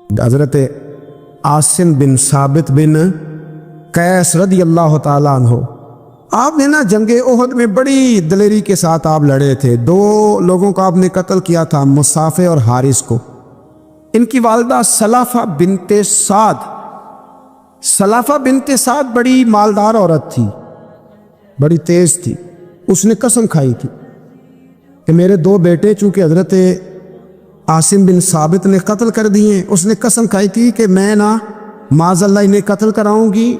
حضرت عاصم بن ثابت بن قیس رضی اللہ تعالیٰ عنہ، آپ نے نا جنگ احد میں بڑی دلیری کے ساتھ آپ لڑے تھے۔ 2 لوگوں کو آپ نے قتل کیا تھا، مصافے اور حارث کو۔ ان کی والدہ سلافہ بنت سعد، سلافہ بنت سعد بڑی مالدار عورت تھی، بڑی تیز تھی۔ اس نے قسم کھائی تھی کہ میرے 2 بیٹے چونکہ حضرت عاصم بن ثابت نے قتل کر دیے، اس نے قسم کھائی تھی کہ میں نا معاذ اللہ انہیں قتل کراؤں گی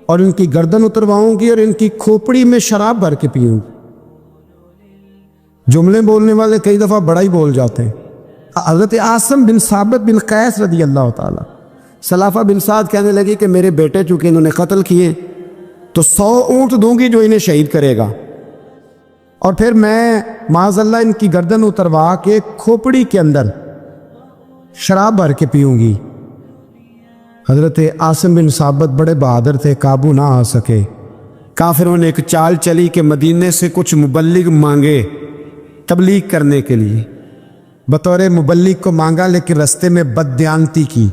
اور ان کی گردن اترواؤں گی اور ان کی کھوپڑی میں شراب بھر کے پیوں گی۔ جملے بولنے والے کئی دفعہ بڑا ہی بول جاتے ہیں۔ حضرت عاصم بن ثابت بن قیس رضی اللہ تعالیٰ، سلافہ بن سعد کہنے لگی کہ میرے بیٹے چونکہ انہوں نے قتل کیے تو 100 اونٹ دوں گی جو انہیں شہید کرے گا، اور پھر میں معاذ اللہ ان کی گردن اتروا کے کھوپڑی کے اندر شراب بھر کے پیوں گی۔ حضرت عاصم بن ثابت بڑے بہادر تھے، قابو نہ آ سکے۔ کافروں نے ایک چال چلی کہ مدینے سے کچھ مبلغ مانگے تبلیغ کرنے کے لیے، بطور مبلغ کو مانگا، لیکن رستے میں بددیانتی کی،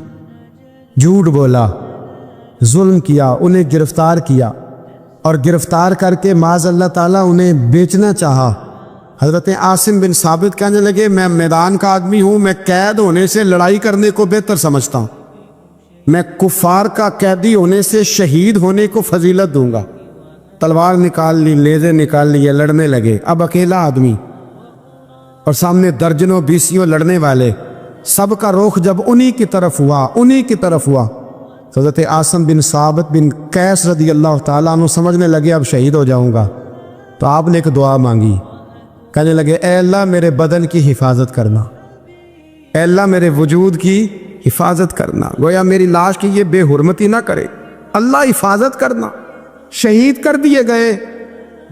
جھوٹ بولا، ظلم کیا، انہیں گرفتار کیا، اور گرفتار کر کے معاذ اللہ تعالیٰ انہیں بیچنا چاہا۔ حضرت عاصم بن ثابت کہنے لگے میں میدان کا آدمی ہوں، میں قید ہونے سے لڑائی کرنے کو بہتر سمجھتا ہوں، میں کفار کا قیدی ہونے سے شہید ہونے کو فضیلت دوں گا۔ تلوار نکال لی، نیزے نکال لیے، لڑنے لگے۔ اب اکیلا آدمی اور سامنے درجنوں بیسیوں لڑنے والے، سب کا رخ جب انہی کی طرف ہوا، حضرت عاصم بن ثابت بن قیس رضی اللہ تعالیٰ عنہ سمجھنے لگے اب شہید ہو جاؤں گا، تو آپ نے ایک دعا مانگی، کہنے لگے اے اللہ میرے بدن کی حفاظت کرنا، اے اللہ میرے وجود کی حفاظت کرنا، گویا میری لاش کی یہ بے حرمتی نہ کرے، اللہ حفاظت کرنا۔ شہید کر دیے گئے۔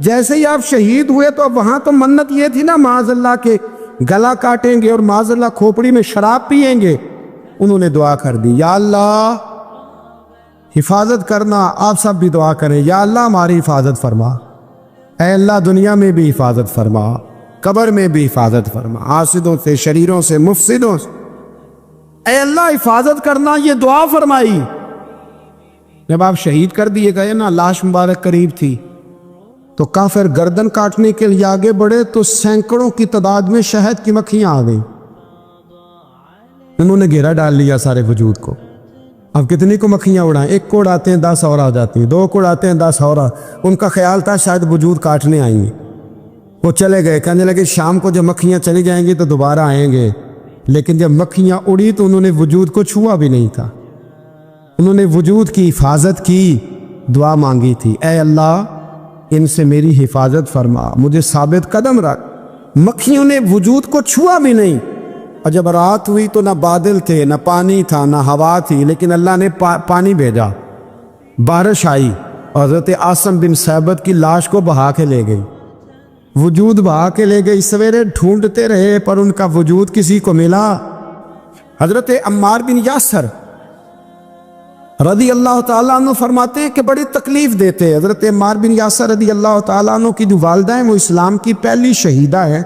جیسے ہی آپ شہید ہوئے تو اب وہاں تو منت یہ تھی نا معاذ اللہ کے گلا کاٹیں گے اور معاذ اللہ کھوپڑی میں شراب پئیں گے۔ انہوں نے دعا کر دی، یا اللہ حفاظت کرنا۔ آپ سب بھی دعا کریں، یا اللہ ہماری حفاظت فرما، اے اللہ دنیا میں بھی حفاظت فرما، قبر میں بھی حفاظت فرما، حاسدوں سے، شریروں سے، مفسدوں سے، اے اللہ حفاظت کرنا۔ یہ دعا فرمائی۔ جب آپ شہید کر دیے گئے نا، لاش مبارک قریب تھی، تو کافر گردن کاٹنے کے لیے آگے بڑھے تو سینکڑوں کی تعداد میں شہد کی مکھیاں آ گئیں۔ انہوں نے گھیرا ڈال لیا سارے وجود کو۔ اب کتنی کو مکھیاں اڑائیں؟ 1 کو اڑاتے ہیں 10 اور آ جاتی ہیں، 2 کو اڑاتے ہیں 10 اور ان کا خیال تھا شاید وجود کاٹنے آئیں گے۔ وہ چلے گئے، کہنے لگے شام کو جب مکھیاں چلی جائیں گی تو دوبارہ آئیں گے۔ لیکن جب مکھیاں اڑی تو انہوں نے وجود کو چھوا بھی نہیں تھا، انہوں نے وجود کی حفاظت کی، دعا مانگی تھی، اے اللہ ان سے میری حفاظت فرما، مجھے ثابت قدم رکھ۔ مکھیوں نے وجود کو چھوا بھی نہیں۔ اور جب رات ہوئی تو نہ بادل تھے، نہ پانی تھا، نہ ہوا تھی، لیکن اللہ نے پانی بھیجا، بارش آئی، اور حضرت عاصم بن ثابت کی لاش کو بہا کے لے گئی، وجود بہا کے لے گئی۔ سویرے ڈھونڈتے رہے پر ان کا وجود کسی کو ملا۔ حضرت عمار بن یاسر رضی اللہ تعالیٰ عنہ فرماتے ہیں کہ بڑی تکلیف دیتے۔ حضرت عمار بن یاسر رضی اللہ تعالیٰ عنہ کی جو والدہ ہیں وہ اسلام کی پہلی شہیدہ ہے،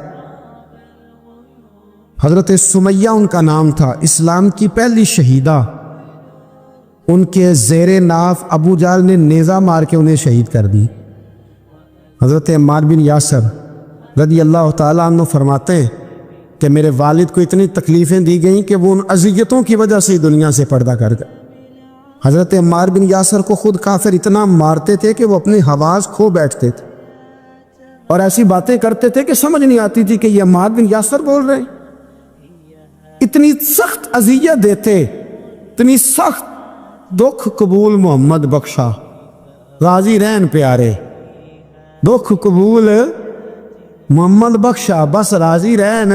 حضرت سمیہ ان کا نام تھا، اسلام کی پہلی شہیدہ۔ ان کے زیر ناف ابو جہل نے نیزہ مار کے انہیں شہید کر دی۔ حضرت عمار بن یاسر رضی اللہ تعالیٰ عنہ فرماتے ہیں کہ میرے والد کو اتنی تکلیفیں دی گئیں کہ وہ ان اذیتوں کی وجہ سے دنیا سے پردہ کر گئے۔ حضرت عمار بن یاسر کو خود کافر اتنا مارتے تھے کہ وہ اپنے حواس کھو بیٹھتے تھے اور ایسی باتیں کرتے تھے کہ سمجھ نہیں آتی تھی کہ یہ عمار بن یاسر بول رہے ہیں۔ اتنی سخت اذیت دیتے، اتنی سخت۔ دکھ قبول محمد بخشا، راضی رہن پیارے، دکھ قبول محمد بخشا، بس راضی رہن۔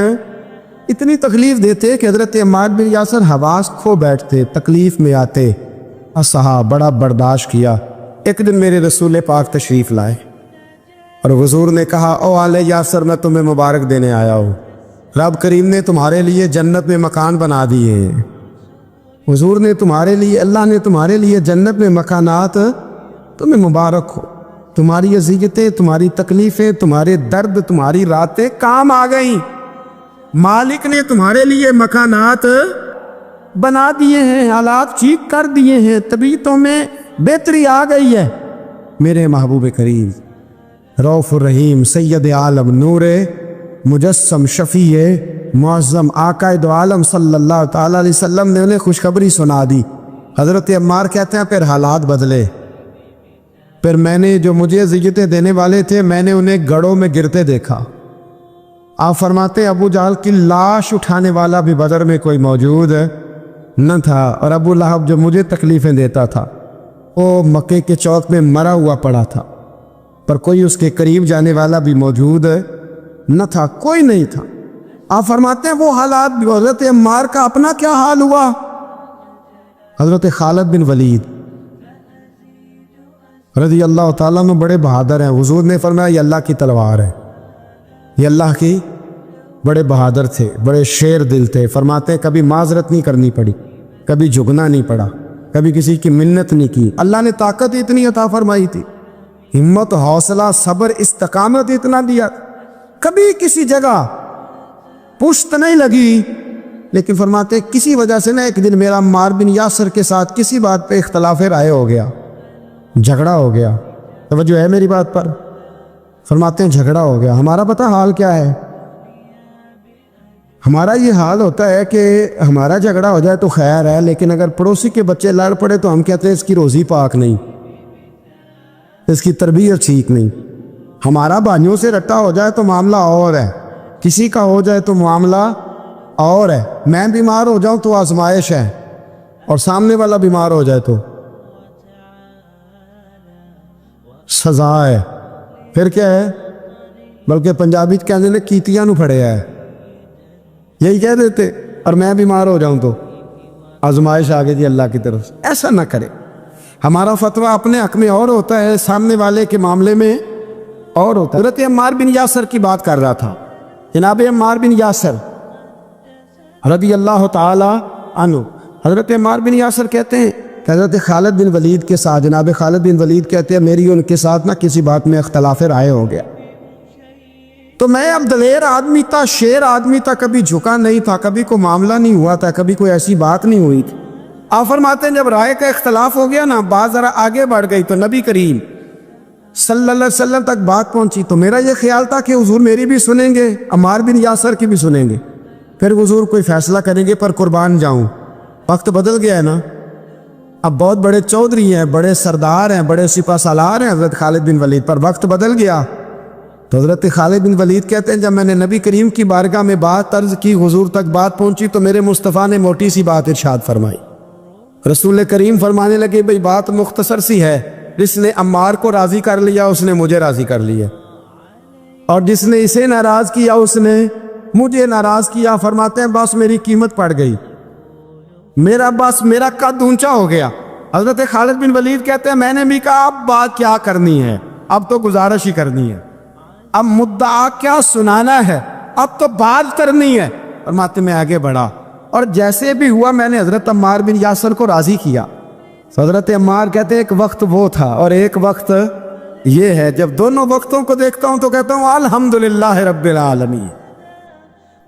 اتنی تکلیف دیتے کہ حضرت عمار بن یاسر حواس کھو بیٹھتے، تکلیف میں آتے، اصحا بڑا برداشت کیا۔ ایک دن میرے رسول پاک تشریف لائے اور حضور نے کہا او آل یاسر میں تمہیں مبارک دینے آیا ہوں، رب کریم نے تمہارے لیے جنت میں مکان بنا دیے ہیں۔ حضور نے تمہارے لیے، اللہ نے تمہارے لیے جنت میں مکانات، تمہیں مبارک ہو، تمہاری اذیتیں، تمہاری تکلیفیں، تمہارے درد، تمہاری راتیں کام آ گئیں، مالک نے تمہارے لیے مکانات بنا دیے ہیں، حالات ٹھیک کر دیے ہیں، طبیعتوں میں بہتری آ گئی ہے۔ میرے محبوب کریم رؤف الرحیم سید عالم نور مجسم شفیع معظم آقا دو عالم صلی اللہ تعالیٰ علیہ وسلم نے انہیں خوشخبری سنا دی۔ حضرت عمار کہتے ہیں پھر حالات بدلے، پھر میں نے جو مجھے اذیتیں دینے والے تھے میں نے انہیں گڑھوں میں گرتے دیکھا۔ آپ فرماتے ہیں ابو جہل کی لاش اٹھانے والا بھی بدر میں کوئی موجود نہ تھا، اور ابو لہب جو مجھے تکلیفیں دیتا تھا وہ مکے کے چوک میں مرا ہوا پڑا تھا، پر کوئی اس کے قریب جانے والا بھی موجود نہ تھا، کوئی نہیں تھا۔ آپ فرماتے ہیں وہ حالات بھی، حضرت عمار کا اپنا کیا حال ہوا؟ حضرت خالد بن ولید رضی اللہ تعالیٰ میں بڑے بہادر ہیں۔ حضور نے فرمایا یہ اللہ کی تلوار ہے، یہ اللہ کی، بڑے بہادر تھے، بڑے شیر دل تھے۔ فرماتے ہیں کبھی معذرت نہیں کرنی پڑی، کبھی جھکنا نہیں پڑا، کبھی کسی کی منت نہیں کی۔ اللہ نے طاقت اتنی عطا فرمائی تھی، ہمت، حوصلہ، صبر، استقامت اتنا دیا، کبھی کسی جگہ پشت نہیں لگی۔ لیکن فرماتے ہیں کسی وجہ سے نا ایک دن میرا عمار بن یاسر کے ساتھ کسی بات پہ اختلاف رائے ہو گیا، جھگڑا ہو گیا۔ توجہ ہے میری بات پر؟ فرماتے ہیں جھگڑا ہو گیا۔ ہمارا پتہ حال کیا ہے؟ ہمارا یہ حال ہوتا ہے کہ ہمارا جھگڑا ہو جائے تو خیر ہے، لیکن اگر پڑوسی کے بچے لڑ پڑے تو ہم کہتے ہیں اس کی روزی پاک نہیں، اس کی تربیت ٹھیک نہیں۔ ہمارا بھائیوں سے رٹا ہو جائے تو معاملہ اور ہے، کسی کا ہو جائے تو معاملہ اور ہے۔ میں بیمار ہو جاؤں تو آزمائش ہے، اور سامنے والا بیمار ہو جائے تو سزا ہے۔ پھر کیا ہے؟ بلکہ پنجابی کہنے نے کیتیاں نو پھڑے ہے، یہی کہہ دیتے، اور میں بیمار ہو جاؤں تو آزمائش آگے جی اللہ کی طرف سے۔ ایسا نہ کرے۔ ہمارا فتویٰ اپنے حق میں اور ہوتا ہے، سامنے والے کے معاملے میں اور ہوتا ہے۔ حضرت عمار بن یاسر کی بات کر رہا تھا، جناب عمار بن یاسر رضی اللہ تعالی عنہ۔ حضرت عمار بن یاسر کہتے ہیں کہ حضرت خالد بن ولید کے ساتھ، جناب خالد بن ولید کہتے ہیں میری ان کے ساتھ نہ کسی بات میں اختلاف رائے ہو گیا، تو میں اب دلیر آدمی تھا، شیر آدمی تھا، کبھی جھکا نہیں تھا، کبھی کوئی معاملہ نہیں ہوا تھا، کبھی کوئی ایسی بات نہیں ہوئی تھی۔ آپ فرماتے ہیں جب رائے کا اختلاف ہو گیا نا، بات ذرا آگے بڑھ گئی، تو نبی کریم صلی اللہ علیہ وسلم تک بات پہنچی، تو میرا یہ خیال تھا کہ حضور میری بھی سنیں گے، عمار بن یاسر کی بھی سنیں گے، پھر حضور کوئی فیصلہ کریں گے، پر قربان جاؤں وقت بدل گیا ہے نا، اب بہت بڑے چودھری ہیں، بڑے سردار ہیں، بڑے سپہ سالار ہیں حضرت خالد بن ولید، پر وقت بدل گیا۔ تو حضرت خالد بن ولید کہتے ہیں جب میں نے نبی کریم کی بارگاہ میں بات عرض کی، حضور تک بات پہنچی، تو میرے مصطفیٰ نے موٹی سی بات ارشاد فرمائی۔ رسول کریم فرمانے لگے بھئی بات مختصر سی ہے، جس نے عمار کو راضی کر لیا اس نے مجھے راضی کر لیا، اور جس نے اسے ناراض کیا اس نے مجھے ناراض کیا۔ فرماتے ہیں بس میری قیمت پڑ گئی، میرا قد اونچا ہو گیا۔ حضرت خالد بن ولید کہتے ہیں میں نے بھی کہا اب بات کیا کرنی ہے، اب تو گزارش ہی کرنی ہے، اب مدعا کیا سنانا ہے، اب تو بات کرنی ہے۔ فرماتے میں آگے بڑھا، اور جیسے بھی ہوا میں نے حضرت عمار بن یاسر کو راضی کیا۔ حضرت عمار کہتے ہیں ایک وقت وہ تھا اور ایک وقت یہ ہے، جب دونوں وقتوں کو دیکھتا ہوں تو کہتا ہوں الحمدللہ رب العالمین۔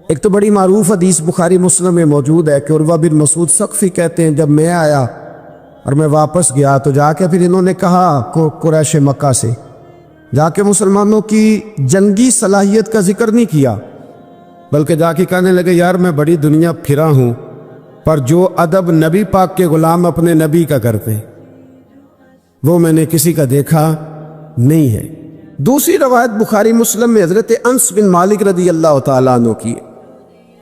ایک تو بڑی معروف حدیث بخاری مسلم میں موجود ہے کہ عروہ بن مسعود ثقفی کہتے ہیں جب میں آیا اور میں واپس گیا تو جا کے پھر انہوں نے کہا قریش مکہ سے جا کے مسلمانوں کی جنگی صلاحیت کا ذکر نہیں کیا، بلکہ جا کے کہنے لگے یار میں بڑی دنیا پھرا ہوں، پر جو ادب نبی پاک کے غلام اپنے نبی کا کرتے ہیں وہ میں نے کسی کا دیکھا نہیں ہے۔ دوسری روایت بخاری مسلم میں حضرت انس بن مالک رضی اللہ تعالیٰ عنہ کی ہے۔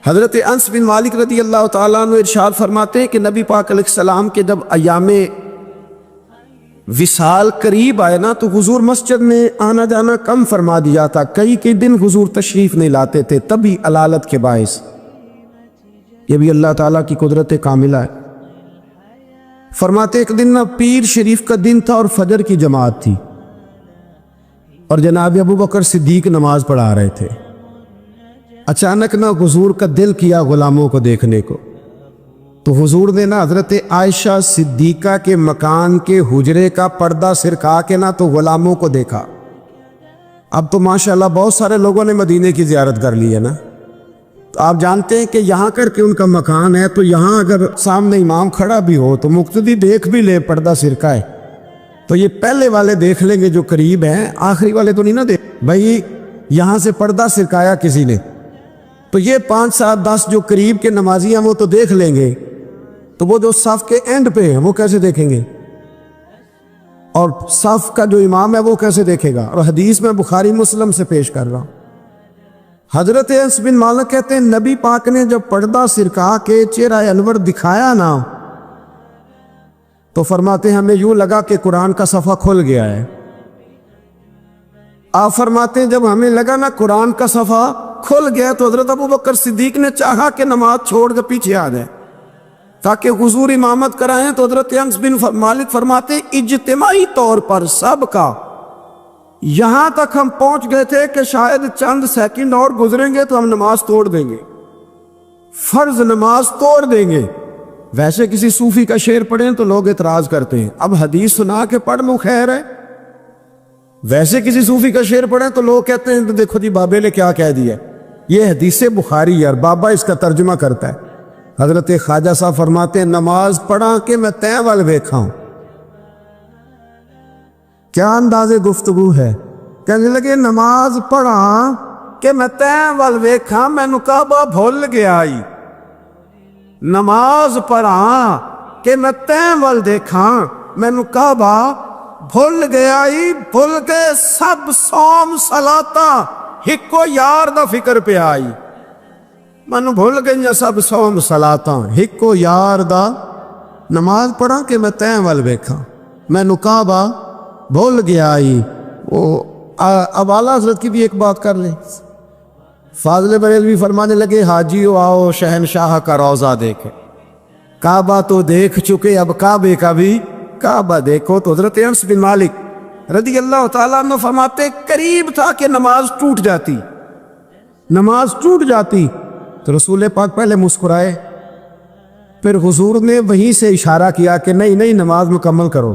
حضرت انس بن مالک رضی اللہ تعالیٰ عنہ ارشاد فرماتے ہیں کہ نبی پاک علیہ السلام کے جب ایام وصال قریب آئے نا تو حضور مسجد میں آنا جانا کم فرما دیا تھا، کئی دن حضور تشریف نہیں لاتے تھے، تبھی علالت کے باعث۔ یہ بھی اللہ تعالیٰ کی قدرت کاملہ ہے۔ فرماتے ایک دن نا پیر شریف کا دن تھا اور فجر کی جماعت تھی، اور جناب ابو بکر صدیق نماز پڑھا رہے تھے۔ اچانک نا حضور کا دل کیا غلاموں کو دیکھنے کو، تو حضور نے نا حضرت عائشہ صدیقہ کے مکان کے حجرے کا پردہ سرکا کے نا تو غلاموں کو دیکھا۔ اب تو ماشاءاللہ بہت سارے لوگوں نے مدینے کی زیارت کر لی ہے نا، تو آپ جانتے ہیں کہ یہاں کر کے ان کا مکان ہے، تو یہاں اگر سامنے امام کھڑا بھی ہو تو مقتدی دیکھ بھی لے پردہ سرکہ ہے، تو یہ پہلے والے دیکھ لیں گے جو قریب ہیں، آخری والے تو نہیں نہ دیکھ بھائی یہاں سے پردہ سرکایا کسی نے، تو یہ 5 7 10 جو قریب کے نمازی ہیں وہ تو دیکھ لیں گے، تو وہ جو صف کے اینڈ پہ ہیں وہ کیسے دیکھیں گے؟ اور صف کا جو امام ہے وہ کیسے دیکھے گا؟ اور حدیث میں بخاری مسلم سے پیش کر رہا ہوں، حضرت انس بن مالک کہتے ہیں نبی پاک نے جب پردہ سرکا کے چہرہ انور دکھایا نا تو فرماتے ہیں ہمیں یوں لگا کہ قرآن کا صفحہ کھل گیا ہے۔ آپ فرماتے ہیں جب ہمیں لگا نا قرآن کا صفحہ کھل گیا تو حضرت ابو بکر صدیق نے چاہا کہ نماز چھوڑ کے پیچھے آ جائے تاکہ حضور امامت کرائیں، تو حضرت انس بن مالک فرماتے ہیں اجتماعی طور پر سب کا یہاں تک ہم پہنچ گئے تھے کہ شاید چند سیکنڈ اور گزریں گے تو ہم نماز توڑ دیں گے، فرض نماز توڑ دیں گے۔ ویسے کسی صوفی کا شعر پڑھیں تو لوگ اعتراض کرتے ہیں اب حدیث سنا کے پڑھ لو خیر ہے، ویسے کسی صوفی کا شعر پڑھیں تو لوگ کہتے ہیں دیکھو جی بابے نے کیا کہہ دیا، یہ حدیث بخاری ہے اور بابا اس کا ترجمہ کرتا ہے۔ حضرت خواجہ صاحب فرماتے ہیں نماز پڑھا کہ میں تیں ول ویکھا ہوں، کیا انداز گفتگو ہے، کہنے لگے نماز پڑھا کہ میں تیں ول ویکھا مینوں کعبہ بھول گیا آئی، نماز پڑھا کہ میں تیں ول دیکھا مینوں کعبہ بھول گیا آئی، بھول گئے سب صوم صلاتاں ہکو یار دا فکر پہ آئی، مینوں بھول گئی سب صوم صلاتاں ہکو یار دا، نماز پڑھا کہ میں تیں ول ویکھا مینوں کعبہ بھول گیا آئی۔ وہ اب اعلیٰ حضرت کی بھی ایک بات کر لیں، فاضل بریلوی فرمانے لگے حاجیو آؤ شہنشاہ کا روضہ دیکھے، کعبہ تو دیکھ چکے اب کعبے کا بھی کعبہ دیکھو۔ تو حضرت انس بن مالک رضی اللہ تعالیٰ عنہ فرماتے قریب تھا کہ نماز ٹوٹ جاتی، نماز ٹوٹ جاتی تو رسول پاک پہلے مسکرائے، پھر حضور نے وہیں سے اشارہ کیا کہ نہیں نہیں نماز مکمل کرو۔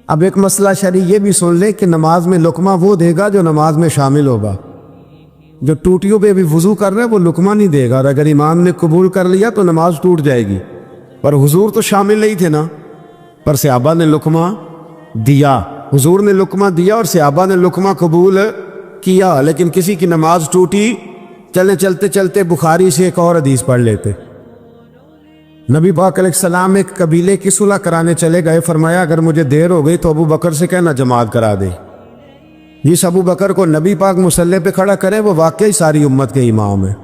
اب ایک مسئلہ شرعی یہ بھی سن لیں کہ نماز میں لقمہ وہ دے گا جو نماز میں شامل ہوگا، جو ٹوٹیوں پہ بھی وضو کر رہے وہ لقمہ نہیں دے گا، اور اگر امام نے قبول کر لیا تو نماز ٹوٹ جائے گی، پر حضور تو شامل نہیں تھے نا، پر صحابہ نے لقمہ دیا، حضور نے لقمہ دیا اور صحابہ نے لقمہ قبول کیا، لیکن کسی کی نماز ٹوٹی چلتے چلتے بخاری سے ایک اور حدیث پڑھ لیتے۔ نبی پاک علیہ السلام ایک قبیلے کی صلح کرانے چلے گئے، فرمایا اگر مجھے دیر ہو گئی تو ابو بکر سے کہنا جماعت کرا دے، جس ابو بکر کو نبی پاک مصلی پہ کھڑا کرے وہ واقعی ساری امت کے امام ہیں،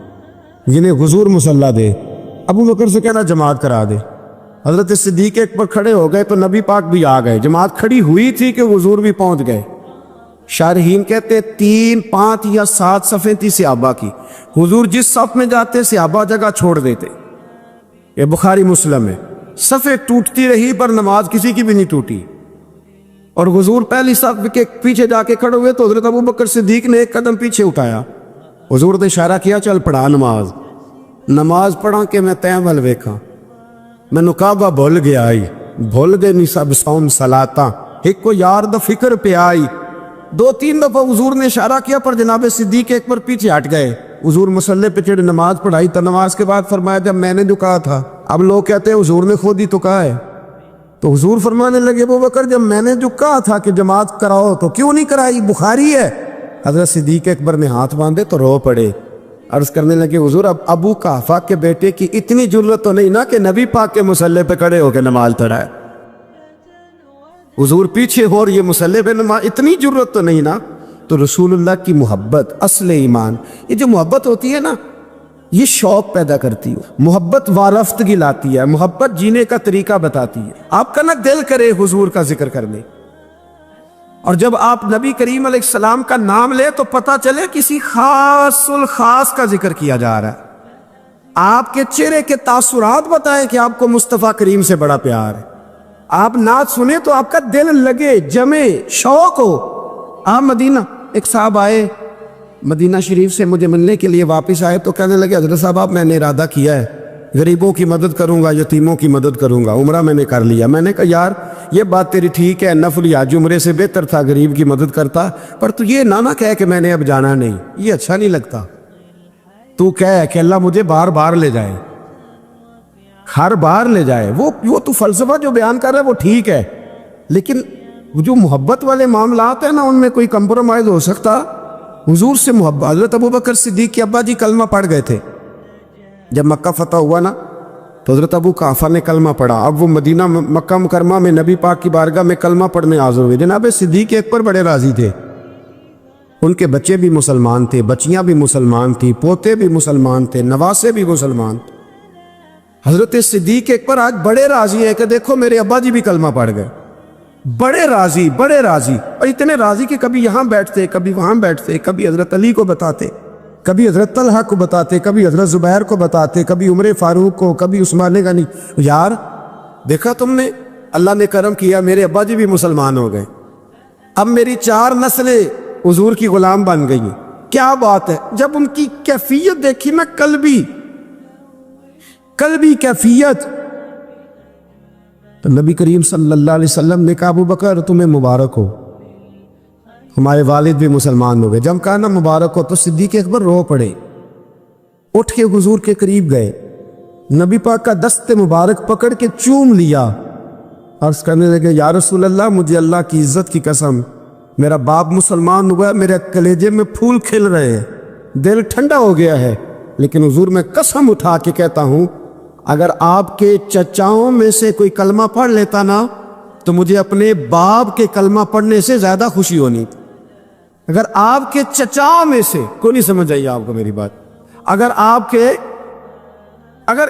جنہیں حضور مصلی دے، ابو بکر سے کہنا جماعت کرا دے۔ حضرت صدیق ایک پر کھڑے ہو گئے تو نبی پاک بھی آ گئے، جماعت کھڑی ہوئی تھی کہ حضور بھی پہنچ گئے۔ شارحین کہتے 3 5 یا 7 صفیں تھی صحابہ کی، حضور جس صف میں جاتے صحابہ جگہ چھوڑ دیتے، یہ بخاری مسلم ہے، صفیں ٹوٹتی رہی پر نماز کسی کی بھی نہیں ٹوٹی، اور حضور پہلی صف کے پیچھے جا کے کھڑے ہوئے تو حضرت ابو بکر صدیق نے ایک قدم پیچھے اٹھایا، حضور نے اشارہ کیا چل پڑھا نماز، نماز پڑھا کہ میں تیں ول ویکھا مینوں کعبہ بھول گیا آئی، بھول گئے نہیں سب صوم صلاتاں ہکو یار دا فکر پہ آئی۔ 2 3 دفعہ حضور نے اشارہ کیا پر جناب صدیق ایک پر پیچھے ہٹ گئے، حضور مصلی پہ چڑھ نماز پڑھائی، تو نماز کے بعد فرمایا جب میں نے جو کہا تھا، اب لوگ کہتے ہیں حضور نے خود ہی تو کہا ہے، تو حضور فرمانے لگے ابو بکر جب میں نے جو کہا تھا کہ جماعت کراؤ تو کیوں نہیں کرائی، بخاری ہے۔ حضرت صدیق اکبر نے ہاتھ باندھے تو رو پڑے، عرض کرنے لگے حضور اب ابو قحافہ کے بیٹے کی اتنی جرت تو نہیں نا کہ نبی پاک کے مصلی پہ کھڑے ہو کے نماز پڑھائے، حضور پیچھے ہو اور یہ مصلی پہ نماز، اتنی جرت تو نہیں نا۔ تو رسول اللہ کی محبت اصل ایمان، یہ جو محبت ہوتی ہے نا یہ شوق پیدا کرتی ہے، محبت وارفتگی لاتی ہے، محبت جینے کا طریقہ بتاتی ہے، آپ کا نہ دل کرے حضور کا ذکر کرنے، اور جب آپ نبی کریم علیہ السلام کا نام لے تو پتہ چلے کسی خاص الخاص کا ذکر کیا جا رہا ہے، آپ کے چہرے کے تاثرات بتائیں کہ آپ کو مصطفیٰ کریم سے بڑا پیار ہے، آپ نعت سنیں تو آپ کا دل لگے جمے شوق ہو۔ آپ مدینہ ایک صاحب آئے مدینہ شریف سے مجھے ملنے کے لیے واپس آئے تو کہنے لگے حضرت صاحب میں نے ارادہ کیا ہے غریبوں کی مدد کروں گا، یتیموں کی مدد کروں گا، عمرہ میں نے کر لیا۔ میں نے کہا یار یہ بات تیری ٹھیک ہے، نفل حج عمرے سے بہتر تھا غریب کی مدد کرتا، پر تو یہ نہ کہے کہ میں نے اب جانا نہیں، یہ اچھا نہیں لگتا۔ تو کہہ کہ اللہ مجھے بار بار لے جائے، ہر بار لے جائے، وہ تو فلسفہ جو بیان کر رہا ہے وہ ٹھیک ہے، لیکن جو محبت والے معاملات ہیں نا ان میں کوئی کمپرومائز ہو سکتا؟ حضور سے محبت، حضرت ابوبکر صدیق کے ابا جی کلمہ پڑھ گئے تھے جب مکہ فتح ہوا نا، تو حضرت ابو قحافہ نے کلمہ پڑھا، اب وہ مدینہ مکہ مکرمہ میں نبی پاک کی بارگاہ میں کلمہ پڑھنے حاضر ہوئے، جناب صدیق ایک پر بڑے راضی تھے، ان کے بچے بھی مسلمان تھے، بچیاں بھی مسلمان تھیں، پوتے بھی مسلمان تھے، نواسے بھی مسلمان تھے۔ حضرت صدیق ایک پر آج بڑے راضی ہیں کہ دیکھو میرے ابا جی بھی کلمہ پڑھ گئے، بڑے راضی، بڑے راضی، اور اتنے راضی کہ کبھی یہاں بیٹھتے، کبھی وہاں بیٹھتے، کبھی حضرت علی کو بتاتے، کبھی حضرت طلحہ کو بتاتے، کبھی حضرت زبیر کو بتاتے، کبھی عمر فاروق کو، کبھی عثمان غنی۔ یار دیکھا تم نے، اللہ نے کرم کیا، میرے ابا جی بھی مسلمان ہو گئے، اب میری 4 نسلیں حضور کی غلام بن گئی ہیں، کیا بات ہے۔ جب ان کی کیفیت دیکھی نا، قلبی کیفیت، تو نبی کریم صلی اللہ علیہ وسلم نے کہا ابو بکر تمہیں مبارک ہو، ہمارے والد بھی مسلمان ہو گئے۔ جب کہا نا مبارک ہو تو صدیق اکبر رو پڑے، اٹھ کے حضور کے قریب گئے، نبی پاک کا دست مبارک پکڑ کے چوم لیا، عرض کرنے لگے یا رسول اللہ مجھے اللہ کی عزت کی قسم، میرا باپ مسلمان ہوا، میرے کلیجے میں پھول کھل رہے ہیں، دل ٹھنڈا ہو گیا ہے، لیکن حضور میں قسم اٹھا کے کہتا ہوں اگر آپ کے چچاؤں میں سے کوئی کلمہ پڑھ لیتا نا تو مجھے اپنے باپ کے کلمہ پڑھنے سے زیادہ خوشی ہونی تھی۔ اگر آپ کے چچاؤں میں سے کوئی نہیں، سمجھ آئیے آپ کو میری بات، اگر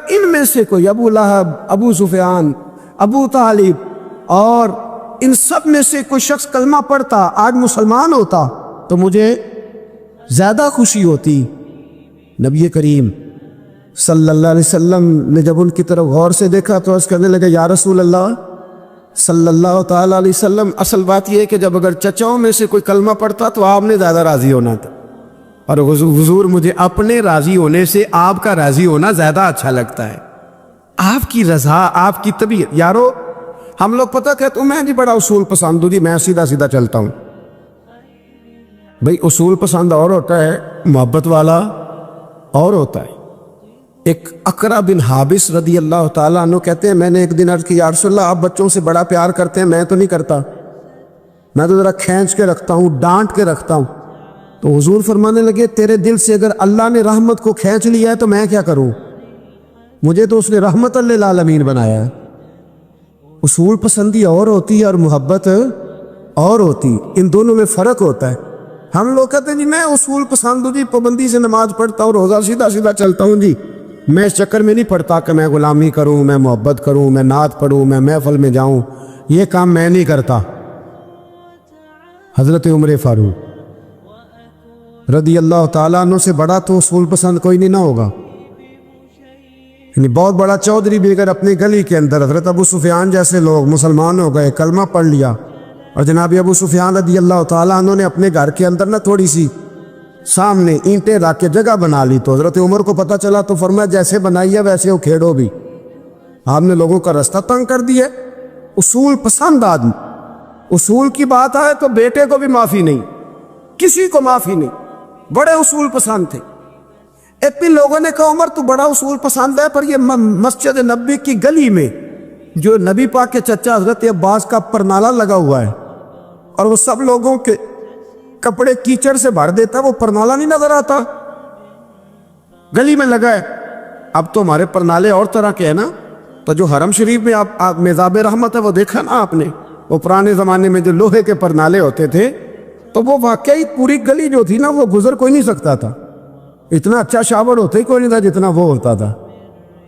ان میں سے کوئی ابو لہب، ابو سفیان، ابو طالب اور ان سب میں سے کوئی شخص کلمہ پڑھتا، آج مسلمان ہوتا، تو مجھے زیادہ خوشی ہوتی۔ نبی کریم صلی اللہ علیہ وسلم نے جب ان کی طرف غور سے دیکھا تو عرض کرنے لگا یا رسول اللہ صلی اللہ تعالیٰ علیہ وسلم، اصل بات یہ ہے کہ جب اگر چچاؤں میں سے کوئی کلمہ پڑھتا تو آپ نے زیادہ راضی ہونا تھا، اور حضور مجھے اپنے راضی ہونے سے آپ کا راضی ہونا زیادہ اچھا لگتا ہے، آپ کی رضا، آپ کی طبیعت۔ یارو ہم لوگ پتہ کہتے ہیں میں جی بڑا اصول پسند ہوں جی، میں سیدھا سیدھا چلتا ہوں، بھئی اصول پسند اور ہوتا ہے، محبت والا اور ہوتا ہے۔ ایک اقرا بن حابس رضی اللہ تعالیٰ عنہ کہتے ہیں میں نے ایک دن عرض کی یا رسول اللہ آپ بچوں سے بڑا پیار کرتے ہیں، میں تو نہیں کرتا، میں تو ذرا کھینچ کے رکھتا ہوں، ڈانٹ کے رکھتا ہوں۔ تو حضور فرمانے لگے تیرے دل سے اگر اللہ نے رحمت کو کھینچ لیا ہے تو میں کیا کروں، مجھے تو اس نے رحمت للعالمین بنایا ہے۔ اصول پسندی اور ہوتی ہے اور محبت اور ہوتی، ان دونوں میں فرق ہوتا ہے۔ ہم لوگ کہتے ہیں جی میں اصول پسند ہوں جی، پابندی سے نماز پڑھتا ہوں، روزہ سیدھا سیدھا چلتا ہوں جی، میں اس چکر میں نہیں پڑھتا کہ میں غلامی کروں، میں محبت کروں، میں نعت پڑھوں، میں محفل میں جاؤں، یہ کام میں نہیں کرتا۔ حضرت عمر فاروق رضی اللہ تعالیٰ عنہ سے بڑا تو اصول پسند کوئی نہیں نہ ہوگا، یعنی بہت بڑا چودھری بھی اگر اپنی گلی کے اندر، حضرت ابو سفیان جیسے لوگ مسلمان ہو گئے، کلمہ پڑھ لیا، اور جناب ابو سفیان رضی اللہ تعالیٰ عنہ نے اپنے گھر کے اندر نہ تھوڑی سی سامنے اینٹیں رکھ کے جگہ بنا لی، تو حضرت عمر کو پتہ چلا تو فرمایا جیسے بنائی ہے ویسے وہ کھیڑو بھی، آپ نے لوگوں کا رستہ تنگ کر دیا۔ اصول پسند آدمی، اصول کی بات آئے تو بیٹے کو بھی معافی نہیں، کسی کو معافی نہیں، بڑے اصول پسند تھے۔ ایک بھی لوگوں نے کہا عمر تو بڑا اصول پسند ہے، پر یہ مسجد نبی کی گلی میں جو نبی پاک کے چچا حضرت عباس کا پرنالہ لگا ہوا ہے اور وہ سب لوگوں کے کپڑے کیچڑ سے بھر دیتا ہے، وہ پرنالہ نہیں نظر آتا، گلی میں لگا ہے۔ اب تو ہمارے پرنالے اور طرح کے ہیں نا، تو جو حرم شریف میں آپ میزاب رحمت ہے وہ دیکھا نا آپ نے، وہ پرانے زمانے میں جو لوہے کے پرنالے ہوتے تھے، تو وہ واقعی پوری گلی جو تھی نا وہ گزر کوئی نہیں سکتا تھا، اتنا اچھا شاور ہوتا ہی کوئی نہیں تھا جتنا وہ ہوتا تھا،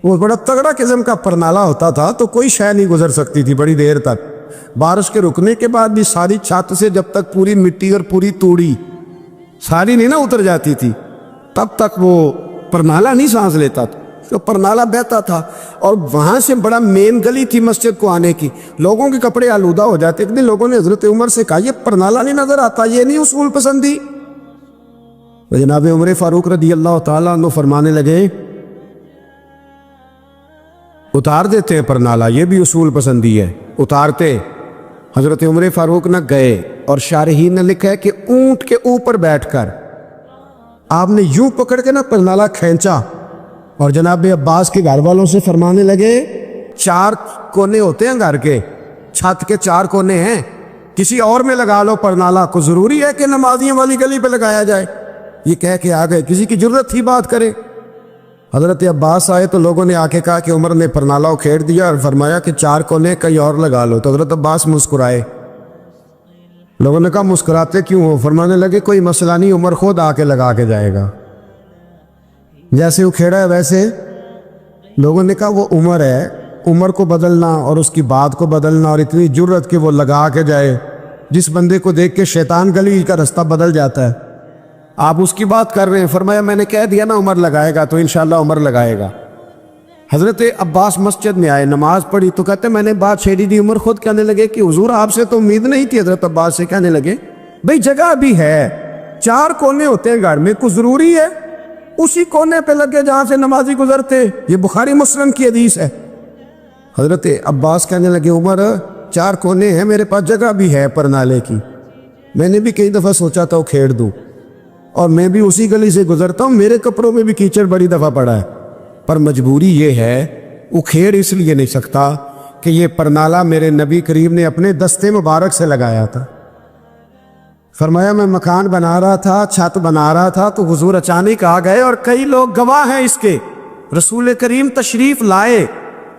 وہ بڑا تگڑا قسم کا پرنالہ ہوتا تھا، تو کوئی شے نہیں گزر سکتی تھی بڑی دیر تک، بارش کے رکنے کے بعد بھی ساری چھت سے جب تک پوری مٹی اور پوری توڑی ساری نہیں نہ اتر جاتی تھی تب تک وہ پرنالہ نہیں سانس لیتا تھا، تو پرنالہ بہتا تھا، اور وہاں سے بڑا مین گلی تھی مسجد کو آنے کی، لوگوں کے کپڑے آلودہ ہو جاتے۔ ایک دن لوگوں نے حضرت عمر سے کہا یہ پرنالہ نہیں نظر آتا، یہ نہیں اصول پسندی؟ جناب عمر فاروق رضی اللہ تعالیٰ عنہ فرمانے لگے اتار دیتے ہیں پرنالہ، یہ بھی اصول پسندی ہے، اتارتے۔ حضرت عمر فاروق نہ گئے، اور شارحین نے لکھا ہے کہ اونٹ کے اوپر بیٹھ کر آپ نے یوں پکڑ کے نا پرنالا کھینچا اور جناب عباس کے گھر والوں سے فرمانے لگے 4 کونے ہوتے ہیں گھر کے، چھت کے 4 کونے ہیں، کسی اور میں لگا لو پرنالا، کو ضروری ہے کہ نمازیوں والی گلی پہ لگایا جائے؟ یہ کہہ کے آ گئے، کسی کی ضرورت تھی بات کرے؟ حضرت عباس آئے تو لوگوں نے آ کے کہا کہ عمر نے پرنالا اکھیڑ دیا اور فرمایا کہ 4 کونے کہیں اور لگا لو۔ تو حضرت عباس مسکرائے۔ لوگوں نے کہا مسکراتے کیوں ہو؟ فرمانے لگے کوئی مسئلہ نہیں، عمر خود آ کے لگا کے جائے گا۔ جیسے اکھیڑا ہے ویسے لوگوں نے کہا وہ عمر ہے، عمر کو بدلنا اور اس کی بات کو بدلنا اور اتنی جرت کہ وہ لگا کے جائے، جس بندے کو دیکھ کے شیطان گلی کا رستہ بدل جاتا ہے، آپ اس کی بات کر رہے ہیں۔ فرمایا میں نے کہہ دیا نا عمر لگائے گا، تو انشاءاللہ عمر لگائے گا۔ حضرت عباس مسجد میں آئے، نماز پڑھی تو کہتے میں نے بات چھیڑی دی۔ عمر خود کہنے لگے کہ حضور آپ سے تو امید نہیں تھی۔ حضرت عباس سے کہنے لگے بھئی جگہ بھی ہے، 4 کونے ہوتے ہیں گھر میں، کچھ ضروری ہے اسی کونے پہ لگے جہاں سے نمازی گزرتے؟ یہ بخاری مسلم کی حدیث ہے۔ حضرت عباس کہنے لگے عمر 4 کونے ہیں، میرے پاس جگہ بھی ہے پرنالے کی، میں نے بھی کئی دفعہ سوچا تھا وہ کھیڑ دوں، اور میں بھی اسی گلی سے گزرتا ہوں، میرے کپڑوں میں بھی کیچڑ بڑی دفعہ پڑا ہے، پر مجبوری یہ ہے وہ کھیڑ اس لیے نہیں سکتا کہ یہ پرنالہ میرے نبی کریم نے اپنے دستے مبارک سے لگایا تھا۔ فرمایا میں مکان بنا رہا تھا، چھت بنا رہا تھا، تو حضور اچانک آ گئے، اور کئی لوگ گواہ ہیں اس کے، رسول کریم تشریف لائے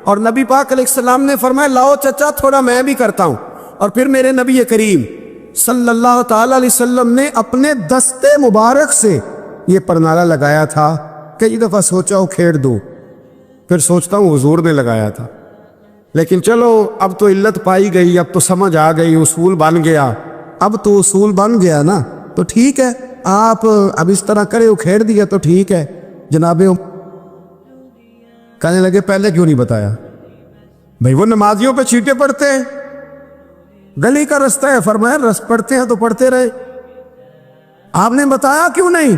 اور نبی پاک علیہ السلام نے فرمایا لاؤ چچا تھوڑا میں بھی کرتا ہوں، اور پھر میرے نبی کریم صلی اللہ تعالی علیہ وسلم نے اپنے دستے مبارک سے یہ پرنالہ لگایا تھا۔ کئی دفعہ سوچا ہوں کھیڑ دوں، پھر سوچتا ہوں حضور نے لگایا تھا، لیکن چلو اب تو علت پائی گئی، اب تو سمجھ آ گئی، اصول بن گیا، اب تو اصول بن گیا نا، تو ٹھیک ہے آپ اب اس طرح کرے اکھیڑ دیا تو ٹھیک ہے۔ جناب کہنے لگے پہلے کیوں نہیں بتایا؟ بھئی وہ نمازیوں پہ چیٹے پڑتے ہیں، گلی کا رستہ ہے، فرمایا رس پڑتے ہیں تو پڑھتے رہے، آپ نے بتایا کیوں نہیں؟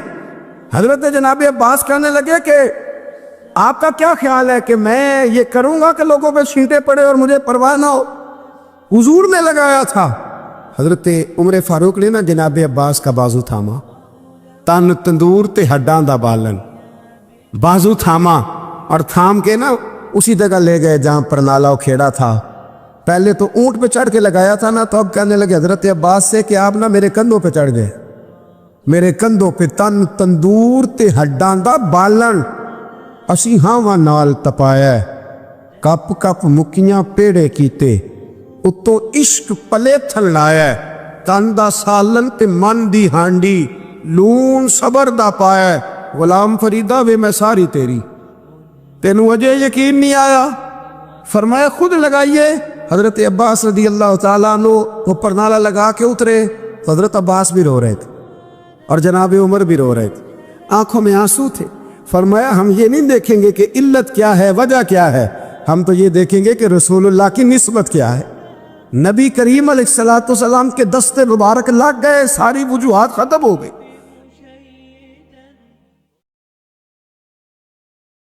حضرت جناب عباس کہنے لگے کہ آپ کا کیا خیال ہے کہ میں یہ کروں گا کہ لوگوں پہ چھینٹے پڑے اور مجھے پرواہ نہ ہو؟ حضور نے لگایا تھا۔ حضرت عمر فاروق نے نا جناب عباس کا بازو تھاما، تن تندور تے ہڈاں دا بالن، بازو تھاما اور تھام کے نا اسی جگہ لے گئے جہاں پرنالہ کھیڑا تھا۔ پہلے تو اونٹ پہ چڑھ کے لگایا تھا نا، تو اب کہنے لگے حضرت عباس سے کہ آپ نا میرے کندھوں پہ چڑھ گئے، میرے کندھوں پہ تن تندور تے ہڈاں دا بالن، اسی ہاواں نال تپایا، کپ کپ مکیاں پیڑے کیتے، اتوں عشق پلے تھن لایا، تن دا سالن تے من دی ہانڈی، لون صبر دا پایا، غلام فریدہ وے میں ساری تیری، تینوں اجے یقین نہیں آیا؟ فرمایا خود لگائیے۔ حضرت عباس رضی اللہ تعالیٰ عنہ وہ پرنالہ لگا کے اترے تو حضرت عباس بھی رو رہے تھے اور جناب عمر بھی رو رہے تھے، آنکھوں میں آنسو تھے۔ فرمایا ہم یہ نہیں دیکھیں گے کہ علت کیا ہے، وجہ کیا ہے، ہم تو یہ دیکھیں گے کہ رسول اللہ کی نسبت کیا ہے۔ نبی کریم علیہ السلام کے دستے مبارک لگ گئے، ساری وجوہات ختم ہو گئی۔